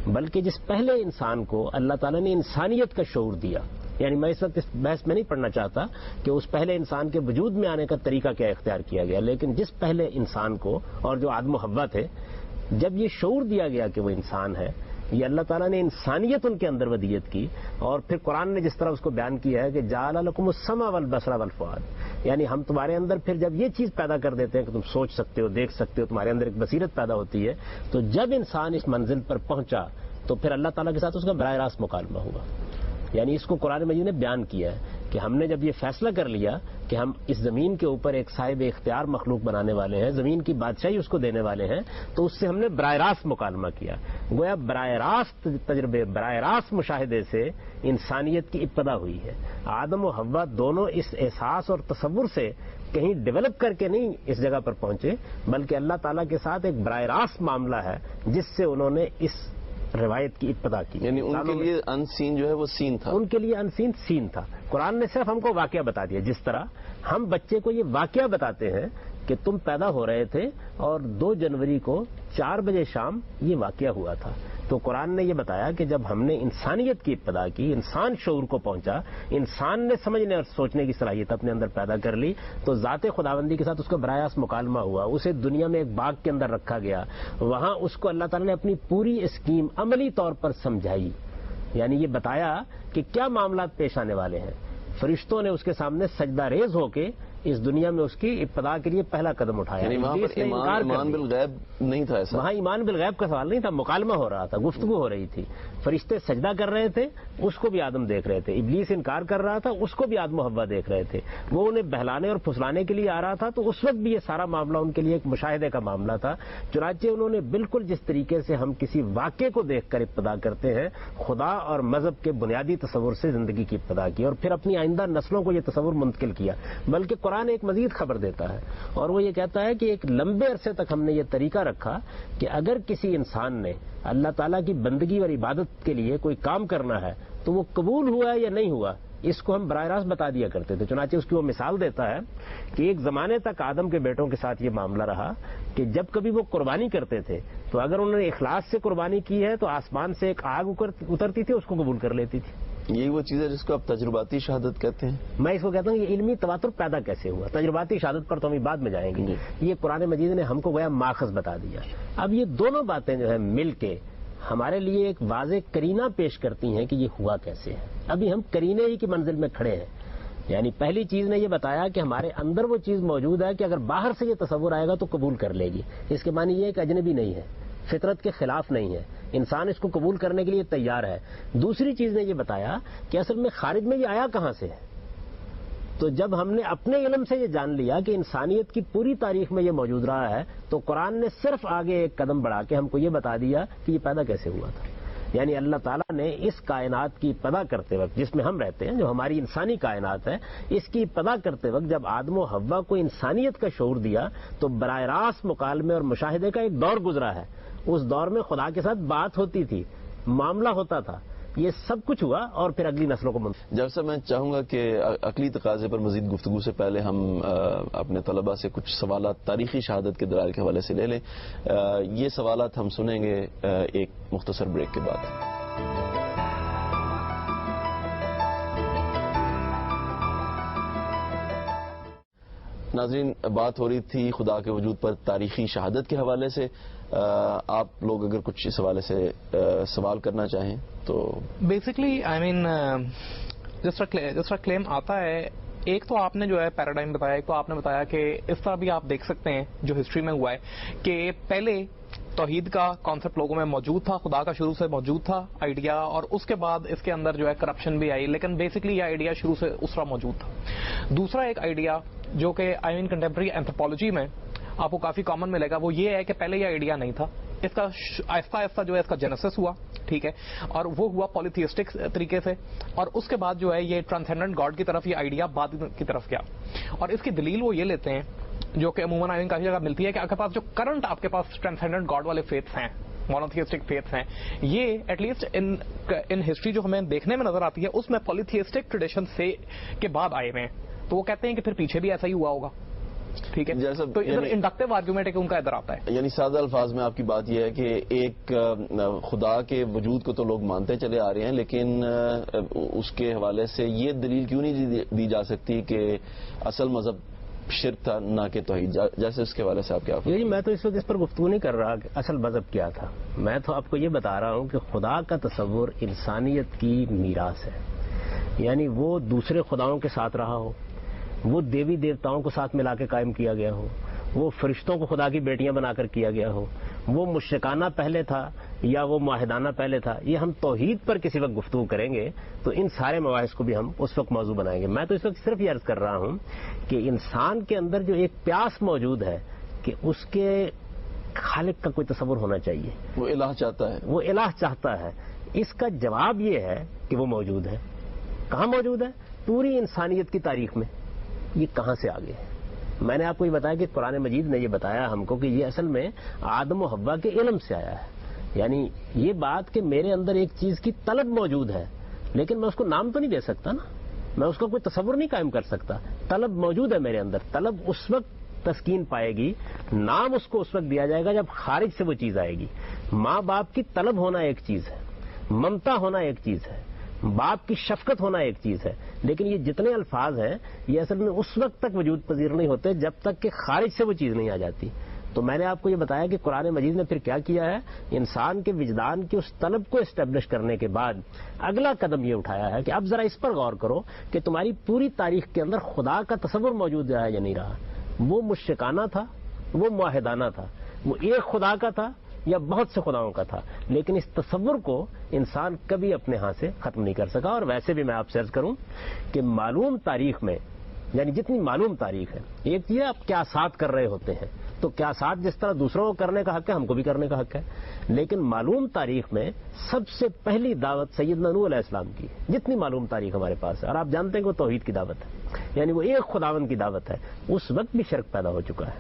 S3: بلکہ جس پہلے انسان کو اللہ تعالیٰ نے انسانیت کا شعور دیا. یعنی میں اس وقت اس بحث میں نہیں پڑھنا چاہتا کہ اس پہلے انسان کے وجود میں آنے کا طریقہ کیا اختیار کیا گیا، لیکن جس پہلے انسان کو، اور جو آدم و حوا تھے، جب یہ شعور دیا گیا کہ وہ انسان ہے، یہ اللہ تعالیٰ نے انسانیت ان کے اندر ودیت کی. اور پھر قرآن نے جس طرح اس کو بیان کیا ہے کہ جعل لکم السمع والبصر والفؤاد، یعنی ہم تمہارے اندر پھر جب یہ چیز پیدا کر دیتے ہیں کہ تم سوچ سکتے ہو، دیکھ سکتے ہو، تمہارے اندر ایک بصیرت پیدا ہوتی ہے، تو جب انسان اس منزل پر پہنچا تو پھر اللہ تعالیٰ کے ساتھ اس کا براہ راست مکالمہ ہوا. یعنی اس کو قرآن مجید نے بیان کیا ہے کہ ہم نے جب یہ فیصلہ کر لیا کہ ہم اس زمین کے اوپر ایک صاحب اختیار مخلوق بنانے والے ہیں، زمین کی بادشاہی اس کو دینے والے ہیں، تو اس سے ہم نے براہ راست مکالمہ کیا. گویا براہ راست تجربے، براہ راست مشاہدے سے انسانیت کی ابتدا ہوئی ہے. آدم و حوا دونوں اس احساس اور تصور سے کہیں ڈیولپ کر کے نہیں اس جگہ پر پہنچے، بلکہ اللہ تعالیٰ کے ساتھ ایک براہ راست معاملہ ہے جس سے انہوں نے اس روایت کی ابتدا کی.
S2: یعنی ان کے لیے ان سین جو ہے وہ سین تھا،
S3: ان کے لیے ان سین سین تھا. قرآن نے صرف ہم کو واقعہ بتا دیا. جس طرح ہم بچے کو یہ واقعہ بتاتے ہیں کہ تم پیدا ہو رہے تھے اور 2 جنوری کو 4 بجے شام یہ واقعہ ہوا تھا، تو قرآن نے یہ بتایا کہ جب ہم نے انسانیت کی ابتدا کی، انسان شعور کو پہنچا، انسان نے سمجھنے اور سوچنے کی صلاحیت اپنے اندر پیدا کر لی، تو ذات خداوندی کے ساتھ اس کا براہ راست مکالمہ ہوا. اسے دنیا میں ایک باغ کے اندر رکھا گیا، وہاں اس کو اللہ تعالیٰ نے اپنی پوری اسکیم عملی طور پر سمجھائی. یعنی یہ بتایا کہ کیا معاملات پیش آنے والے ہیں. فرشتوں نے اس کے سامنے سجدہ ریز ہو کے اس دنیا میں اس کی ابتدا کے لیے پہلا قدم اٹھایا.
S2: یعنی وہاں پر ایمان بالغیب نہیں تھا ایسا؟
S3: وہاں ایمان بالغیب کا سوال نہیں تھا, مکالمہ ہو رہا تھا, گفتگو ہو رہی تھی. فرشتے سجدہ کر رہے تھے, اس کو بھی آدم دیکھ رہے تھے. ابلیس انکار کر رہا تھا, اس کو بھی آدم و حوا دیکھ رہے تھے. وہ انہیں بہلانے اور پھسلانے کے لیے آ رہا تھا, تو اس وقت بھی یہ سارا معاملہ ان کے لیے ایک مشاہدے کا معاملہ تھا. چنانچہ انہوں نے بالکل جس طریقے سے ہم کسی واقعے کو دیکھ کر ابتدا کرتے ہیں, خدا اور مذہب کے بنیادی تصور سے زندگی کی ابتدا کی, اور پھر اپنی آئندہ نسلوں کو یہ تصور منتقل کیا. بلکہ قرآن ایک مزید خبر دیتا ہے, اور وہ یہ کہتا ہے کہ ایک لمبے عرصے تک ہم نے یہ طریقہ رکھا کہ اگر کسی انسان نے اللہ تعالیٰ کی بندگی اور عبادت کے لیے کوئی کام کرنا ہے تو وہ قبول ہوا یا نہیں ہوا, اس کو ہم براہ راست بتا دیا کرتے تھے. چنانچہ اس کی وہ مثال دیتا ہے کہ ایک زمانے تک آدم کے بیٹوں کے ساتھ یہ معاملہ رہا کہ جب کبھی وہ قربانی کرتے تھے تو اگر انہوں نے اخلاص سے قربانی کی ہے تو آسمان سے ایک آگ اترتی تھی, اس کو قبول کر لیتی تھی.
S2: یہی وہ چیز ہے جس کو آپ تجرباتی شہادت کہتے ہیں.
S3: میں اس کو کہتا ہوں یہ علمی تواتر پیدا کیسے ہوا. تجرباتی شہادت پر تو ہم بعد میں جائیں گے. یہ قرآن مجید نے ہم کو گویا ماخذ بتا دیا. اب یہ دونوں باتیں جو ہے مل کے ہمارے لیے ایک واضح کرینہ پیش کرتی ہیں کہ یہ ہوا کیسے ہے. ابھی ہم کرینے ہی کی منزل میں کھڑے ہیں. یعنی پہلی چیز نے یہ بتایا کہ ہمارے اندر وہ چیز موجود ہے کہ اگر باہر سے یہ تصور آئے گا تو قبول کر لے گی. اس کے معنی یہ کہ اجنبی نہیں ہے, فطرت کے خلاف نہیں ہے, انسان اس کو قبول کرنے کے لیے تیار ہے. دوسری چیز نے یہ بتایا کہ اصل میں خارج میں یہ آیا کہاں سے ہے. تو جب ہم نے اپنے علم سے یہ جان لیا کہ انسانیت کی پوری تاریخ میں یہ موجود رہا ہے, تو قرآن نے صرف آگے ایک قدم بڑھا کے ہم کو یہ بتا دیا کہ یہ پیدا کیسے ہوا تھا. یعنی اللہ تعالیٰ نے اس کائنات کی ابتدا کرتے وقت, جس میں ہم رہتے ہیں, جو ہماری انسانی کائنات ہے, اس کی ابتدا کرتے وقت جب آدم و حوا کو انسانیت کا شعور دیا تو براہ راست مکالمے اور مشاہدے کا ایک دور گزرا ہے. اس دور میں خدا کے ساتھ بات ہوتی تھی, معاملہ ہوتا تھا, یہ سب کچھ ہوا, اور پھر اگلی نسلوں کو
S2: جب سے میں چاہوں گا کہ عقلی تقاضے پر مزید گفتگو سے پہلے ہم اپنے طلباء سے کچھ سوالات تاریخی شہادت کے دلائل کے حوالے سے لے لیں. یہ سوالات ہم سنیں گے ایک مختصر بریک کے بعد. ناظرین, بات ہو رہی تھی خدا کے وجود پر تاریخی شہادت کے حوالے سے. آپ لوگ اگر کچھ اس حوالے سے سوال کرنا چاہیں تو.
S5: بیسکلی آئی مین جس طرح کلیم آتا ہے, ایک تو آپ نے جو ہے پیراڈائم بتایا, ایک تو آپ نے بتایا کہ اس طرح بھی آپ دیکھ سکتے ہیں جو ہسٹری میں ہوا ہے کہ پہلے توحید کا کانسیپٹ لوگوں میں موجود تھا, خدا کا شروع سے موجود تھا آئیڈیا, اور اس کے بعد اس کے اندر جو ہے کرپشن بھی آئی, لیکن بیسکلی یہ آئیڈیا شروع سے اس طرح موجود تھا. دوسرا ایک آئیڈیا جو کہ آئی مین کنٹمپرری اینتھروپولوجی میں آپ کو کافی کامن ملے گا, وہ یہ ہے کہ پہلے یہ آئیڈیا نہیں تھا, اس کا آہستہ آہستہ جو ہے اس کا جینیسس ہوا, ٹھیک ہے, اور وہ ہوا پولیتھیسٹک طریقے سے, اور اس کے بعد جو ہے یہ ٹرانسینڈنٹ گاڈ کی طرف یہ آئیڈیا بعد کی طرف گیا. اور اس کی دلیل وہ یہ لیتے ہیں جو کہ عموماً آئی مین کافی جگہ ملتی ہے کہ آپ کے پاس جو کرنٹ آپ کے پاس ٹرانسینڈنٹ گاڈ والے فیتھس ہیں, مونوتھیسٹک فیتھس ہیں, یہ ایٹ لیسٹ ان ہسٹری جو ہمیں دیکھنے میں نظر آتی ہے اس میں پولیتھیسٹک ٹریڈیشن سے کے بعد آئے ہوئے ہیں. تو وہ کہتے ہیں کہ پھر پیچھے بھی ایسا ہی ہوا ہوگا, ٹھیک ہے. تو ادھر انڈکٹیو آرگومنٹ ہے کہ ان کا ادھر آتا ہے.
S2: یعنی سادہ الفاظ میں آپ کی بات یہ ہے کہ ایک خدا کے وجود کو تو لوگ مانتے چلے آ رہے ہیں, لیکن اس کے حوالے سے یہ دلیل کیوں نہیں دی جا سکتی کہ اصل مذہب شرک تھا نہ کہ توحید, جیسے اس کے حوالے سے آپ کیا؟
S3: میں تو اس وقت اس پر گفتگو نہیں کر رہا کہ اصل مذہب کیا تھا. میں تو آپ کو یہ بتا رہا ہوں کہ خدا کا تصور انسانیت کی میراث ہے. یعنی وہ دوسرے خداؤں کے ساتھ رہا ہو, وہ دیوی دیوتاؤں کو ساتھ ملا کے قائم کیا گیا ہو, وہ فرشتوں کو خدا کی بیٹیاں بنا کر کیا گیا ہو, وہ مشرکانہ پہلے تھا یا وہ معاہدانہ پہلے تھا. یہ ہم توحید پر کسی وقت گفتگو کریں گے تو ان سارے مباحث کو بھی ہم اس وقت موضوع بنائیں گے. میں تو اس وقت صرف یہ عرض کر رہا ہوں کہ انسان کے اندر جو ایک پیاس موجود ہے کہ اس کے خالق کا کوئی تصور ہونا چاہیے,
S2: وہ الہ چاہتا ہے,
S3: وہ الہ چاہتا ہے. اس کا جواب یہ ہے کہ وہ موجود ہے. کہاں موجود ہے؟ پوری انسانیت کی تاریخ میں. یہ کہاں سے آگے ہے؟ میں نے آپ کو یہ بتایا کہ قرآن مجید نے یہ بتایا ہم کو کہ یہ اصل میں آدم و حوا کے علم سے آیا ہے. یعنی یہ بات کہ میرے اندر ایک چیز کی طلب موجود ہے, لیکن میں اس کو نام تو نہیں دے سکتا نا, میں اس کا کوئی تصور نہیں قائم کر سکتا. طلب موجود ہے میرے اندر, طلب اس وقت تسکین پائے گی, نام اس کو اس وقت دیا جائے گا جب خارج سے وہ چیز آئے گی. ماں باپ کی طلب ہونا ایک چیز ہے, ممتا ہونا ایک چیز ہے, باپ کی شفقت ہونا ایک چیز ہے, لیکن یہ جتنے الفاظ ہیں یہ اصل میں اس وقت تک وجود پذیر نہیں ہوتے جب تک کہ خارج سے وہ چیز نہیں آ جاتی. تو میں نے آپ کو یہ بتایا کہ قرآن مجید نے پھر کیا کیا ہے، انسان کے وجدان کی اس طلب کو اسٹیبلش کرنے کے بعد اگلا قدم یہ اٹھایا ہے کہ اب ذرا اس پر غور کرو کہ تمہاری پوری تاریخ کے اندر خدا کا تصور موجود رہا ہے یا نہیں رہا، وہ مشرکانہ تھا، وہ معاہدانہ تھا، وہ ایک خدا کا تھا یا بہت سے خداؤں کا تھا، لیکن اس تصور کو انسان کبھی اپنے ہاں سے ختم نہیں کر سکا۔ اور ویسے بھی میں آپ سے عرض کروں کہ معلوم تاریخ میں، یعنی جتنی معلوم تاریخ ہے، ایک یہ آپ کیا ساتھ کر رہے ہوتے ہیں، تو کیا ساتھ جس طرح دوسروں کو کرنے کا حق ہے، ہم کو بھی کرنے کا حق ہے، لیکن معلوم تاریخ میں سب سے پہلی دعوت سیدنا نوح علیہ السلام کی، جتنی معلوم تاریخ ہمارے پاس ہے، اور آپ جانتے ہیں کہ وہ توحید کی دعوت ہے، یعنی وہ ایک خداوند کی دعوت ہے۔ اس وقت بھی شرک پیدا ہو چکا ہے۔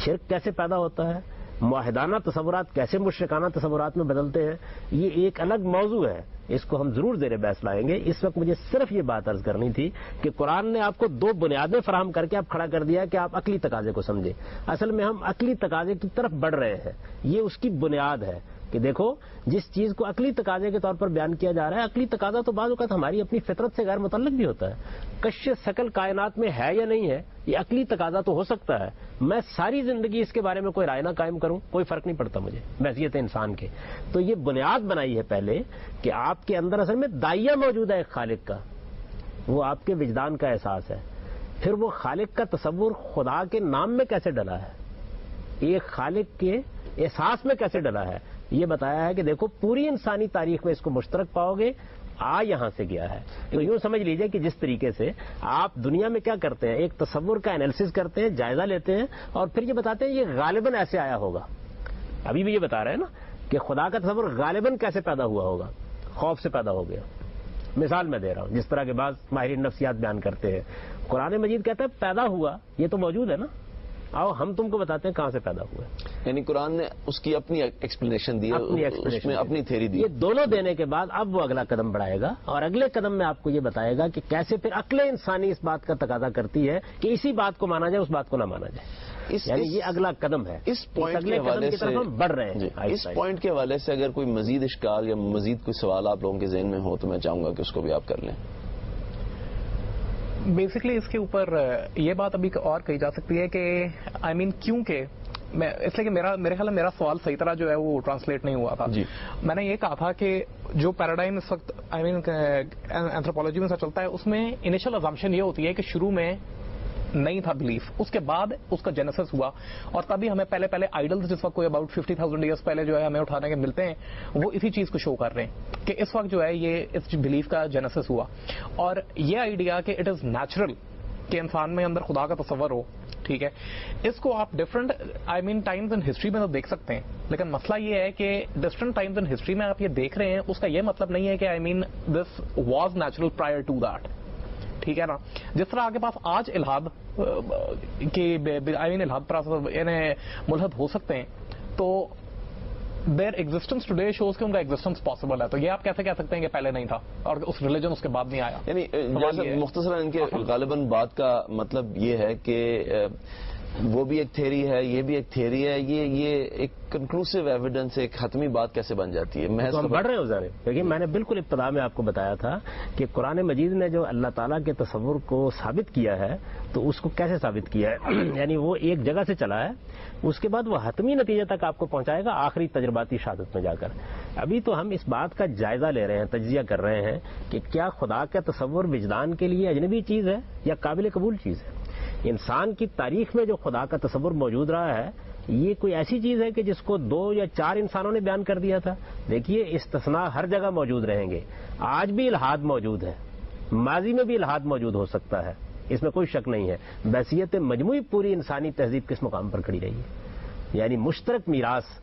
S3: شرک کیسے پیدا ہوتا ہے، معاہدانہ تصورات کیسے مشرکانہ تصورات میں بدلتے ہیں، یہ ایک الگ موضوع ہے، اس کو ہم ضرور زیر بحث لائیں گے۔ اس وقت مجھے صرف یہ بات عرض کرنی تھی کہ قرآن نے آپ کو دو بنیادیں فراہم کر کے آپ کھڑا کر دیا کہ آپ عقلی تقاضے کو سمجھیں۔ اصل میں ہم عقلی تقاضے کی طرف بڑھ رہے ہیں، یہ اس کی بنیاد ہے کہ دیکھو جس چیز کو عقلی تقاضے کے طور پر بیان کیا جا رہا ہے، عقلی تقاضا تو بعض اوقات ہماری اپنی فطرت سے غیر متعلق بھی ہوتا ہے۔ کش ثقل کائنات میں ہے یا نہیں ہے، یہ عقلی تقاضا تو ہو سکتا ہے، میں ساری زندگی اس کے بارے میں کوئی رائے نہ قائم کروں، کوئی فرق نہیں پڑتا مجھے بحیثیت انسان کے۔ تو یہ بنیاد بنائی ہے پہلے کہ آپ کے اندر اصل میں داعیہ موجود ہے ایک خالق کا، وہ آپ کے وجدان کا احساس ہے۔ پھر وہ خالق کا تصور خدا کے نام میں کیسے ڈلا ہے، ایک خالق کے احساس میں کیسے ڈلا ہے، یہ بتایا ہے کہ دیکھو پوری انسانی تاریخ میں اس کو مشترک پاؤ گے، یہاں سے گیا ہے۔ تو یوں سمجھ لیجئے کہ جس طریقے سے آپ دنیا میں کیا کرتے ہیں، ایک تصور کا انالیسس کرتے ہیں، جائزہ لیتے ہیں، اور پھر یہ بتاتے ہیں یہ غالباً ایسے آیا ہوگا۔ ابھی بھی یہ بتا رہے ہیں نا کہ خدا کا تصور غالباً کیسے پیدا ہوا ہوگا، خوف سے پیدا ہو گیا۔ مثال میں دے رہا ہوں، جس طرح کے بعض ماہرین نفسیات بیان کرتے ہیں، قرآن مجید کہتا ہے پیدا ہوا، یہ تو موجود ہے نا، آؤ ہم تم کو بتاتے ہیں کہاں سے پیدا ہوا ہے۔
S2: یعنی قرآن نے اس کی اپنی ایکسپلینیشن دی، اس میں اپنی تھیری دی۔
S3: یہ دونوں دینے کے بعد اب وہ اگلا قدم بڑھائے گا، اور اگلے قدم میں آپ کو یہ بتائے گا کہ کیسے پھر عقل انسانی اس بات کا تقاضا کرتی ہے کہ اسی بات کو مانا جائے، اس بات کو نہ مانا جائے۔ یعنی یہ اگلا قدم ہے،
S2: اس پوائنٹ کے حوالے سے
S3: ہم بڑھ رہے ہیں۔
S2: اس پوائنٹ کے حوالے سے اگر کوئی مزید اشکال یا مزید کوئی سوال آپ لوگوں کے ذہن میں ہو تو میں چاہوں گا کہ اس کو بھی آپ کر لیں۔
S5: بیسکلی اس کے اوپر یہ بات ابھی اور کہی جا سکتی ہے کہ کیونکہ میں اس لیے کہ میرے خیال میں میرا سوال صحیح طرح جو ہے وہ ٹرانسلیٹ نہیں ہوا تھا۔
S2: جی
S5: میں نے یہ کہا تھا کہ جو پیراڈائم اس وقت اینتھروپولوجی میں سے چلتا ہے، اس میں انیشل ازامپشن یہ ہوتی ہے کہ شروع میں نہیں تھا بلیف، اس کے بعد اس کا جینیسس ہوا، اور تبھی ہمیں پہلے آئیڈلز جس وقت کوئی اباؤٹ 50,000 ایئرس پہلے جو ہے ہمیں اٹھانے کے ملتے ہیں، وہ اسی چیز کو شو کر رہے ہیں کہ اس وقت جو ہے یہ اس بلیف کا جینیسس ہوا۔ اور یہ آئیڈیا کہ اٹ از نیچرل کہ انسان میں اندر خدا کا تصور ہو، ٹھیک ہے، اس کو آپ ڈفرنٹ ٹائمز ان ہسٹری میں تو دیکھ سکتے ہیں، لیکن مسئلہ یہ ہے کہ ڈفرنٹ ٹائمز ان ہسٹری میں آپ یہ دیکھ رہے ہیں، اس کا یہ مطلب نہیں ہے کہ this was natural prior to that, ٹھیک ہے نا۔ جس طرح آپ کے پاس آج الہاد الہاد پر ملحد ہو سکتے ہیں، تو دیر ایگزسٹنس ٹوڈے شوز کہ ان کا ایگزسٹنس پاسبل ہے، تو یہ آپ کیسے کہہ سکتے ہیں کہ پہلے نہیں تھا اور اس ریلیجن اس کے بعد نہیں آیا؟
S2: یعنی مختصراً ان کے غالباً بات کا مطلب یہ ہے کہ وہ بھی ایک تھیری ہے، یہ بھی ایک تھیری ہے، یہ ایک کنکلوسیو ایویڈنس، ایک حتمی بات کیسے بن جاتی ہے؟
S3: تو ہم بڑھ رہے ہیں ذرا، لیکن میں نے بالکل ابتدا میں آپ کو بتایا تھا کہ قرآن مجید نے جو اللہ تعالیٰ کے تصور کو ثابت کیا ہے، تو اس کو کیسے ثابت کیا ہے، یعنی وہ ایک جگہ سے چلا ہے، اس کے بعد وہ حتمی نتیجے تک آپ کو پہنچائے گا آخری تجرباتی شہادت میں جا کر۔ ابھی تو ہم اس بات کا جائزہ لے رہے ہیں، تجزیہ کر رہے ہیں کہ کیا خدا کا تصور وجدان کے لیے اجنبی چیز ہے یا قابل قبول چیز ہے۔ انسان کی تاریخ میں جو خدا کا تصور موجود رہا ہے، یہ کوئی ایسی چیز ہے کہ جس کو 2 یا 4 انسانوں نے بیان کر دیا تھا؟ دیکھیے استثناء ہر جگہ موجود رہیں گے، آج بھی الحاد موجود ہے، ماضی میں بھی الحاد موجود ہو سکتا ہے، اس میں کوئی شک نہیں ہے۔ بحیثیت مجموعی پوری انسانی تہذیب کس مقام پر کھڑی رہی ہے، یعنی مشترک میراث۔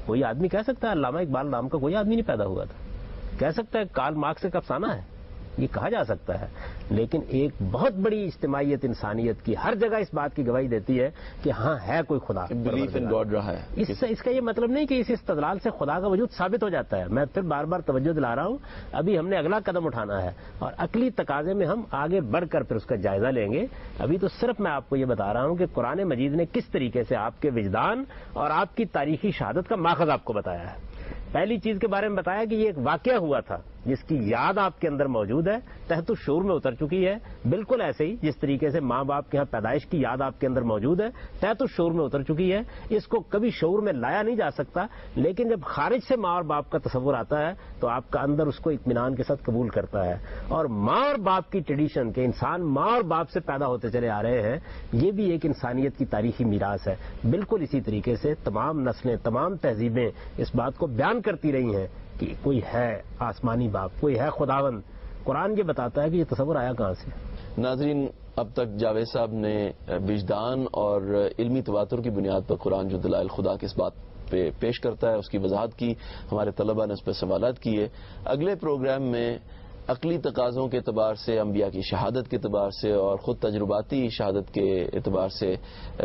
S3: کوئی آدمی کہہ سکتا ہے علامہ اقبال نام کا کوئی آدمی نہیں پیدا ہوا تھا، کہہ سکتا ہے کارل مارکس ایک افسانہ ہے، یہ کہا جا سکتا ہے، لیکن ایک بہت بڑی اجتماعیت انسانیت کی ہر جگہ اس بات کی گواہی دیتی ہے کہ ہاں ہے کوئی خدا،
S2: بلیف ان گاڈ رہا ہے۔
S3: اس کا یہ مطلب نہیں کہ اس استدلال سے خدا کا وجود ثابت ہو جاتا ہے۔ میں پھر بار بار توجہ دلا رہا ہوں، ابھی ہم نے اگلا قدم اٹھانا ہے، اور عقلی تقاضے میں ہم آگے بڑھ کر پھر اس کا جائزہ لیں گے۔ ابھی تو صرف میں آپ کو یہ بتا رہا ہوں کہ قرآن مجید نے کس طریقے سے آپ کے وجدان اور آپ کی تاریخی شہادت کا ماخذ آپ کو بتایا ہے۔ پہلی چیز کے بارے میں بتایا کہ یہ ایک واقعہ ہوا تھا، جس کی یاد آپ کے اندر موجود ہے، تحت الشعور میں اتر چکی ہے، بالکل ایسے ہی جس طریقے سے ماں باپ کے یہاں پیدائش کی یاد آپ کے اندر موجود ہے، تحت الشعور میں اتر چکی ہے، اس کو کبھی شعور میں لایا نہیں جا سکتا، لیکن جب خارج سے ماں اور باپ کا تصور آتا ہے تو آپ کا اندر اس کو اطمینان کے ساتھ قبول کرتا ہے. اور ماں اور باپ کی ٹریڈیشن کہ انسان ماں اور باپ سے پیدا ہوتے چلے آ رہے ہیں، یہ بھی ایک انسانیت کی تاریخی میراث ہے. بالکل اسی طریقے سے تمام نسلیں، تمام تہذیبیں اس بات کو بیان کرتی رہی ہیں کہ کوئی ہے آسمانی باپ، کوئی ہے خداوند. قرآن یہ بتاتا ہے کہ یہ تصور آیا کہاں سے.
S2: ناظرین، اب تک جاوید صاحب نے وجدان اور علمی تواتر کی بنیاد پر قرآن جو دلائل خدا کے اس بات پہ پیش کرتا ہے اس کی وضاحت کی. ہمارے طلباء نے اس پہ سوالات کیے. اگلے پروگرام میں عقلی تقاضوں کے اعتبار سے، انبیاء کی شہادت کے اعتبار سے اور خود تجرباتی شہادت کے اعتبار سے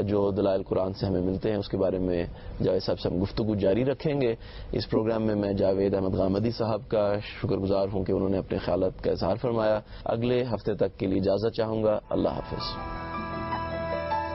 S2: جو دلائل قرآن سے ہمیں ملتے ہیں اس کے بارے میں جاوید صاحب سے ہم گفتگو جاری رکھیں گے. اس پروگرام میں میں جاوید احمد غامدی صاحب کا شکر گزار ہوں کہ انہوں نے اپنے خیالات کا اظہار فرمایا. اگلے ہفتے تک کے لیے اجازت چاہوں گا. اللہ حافظ.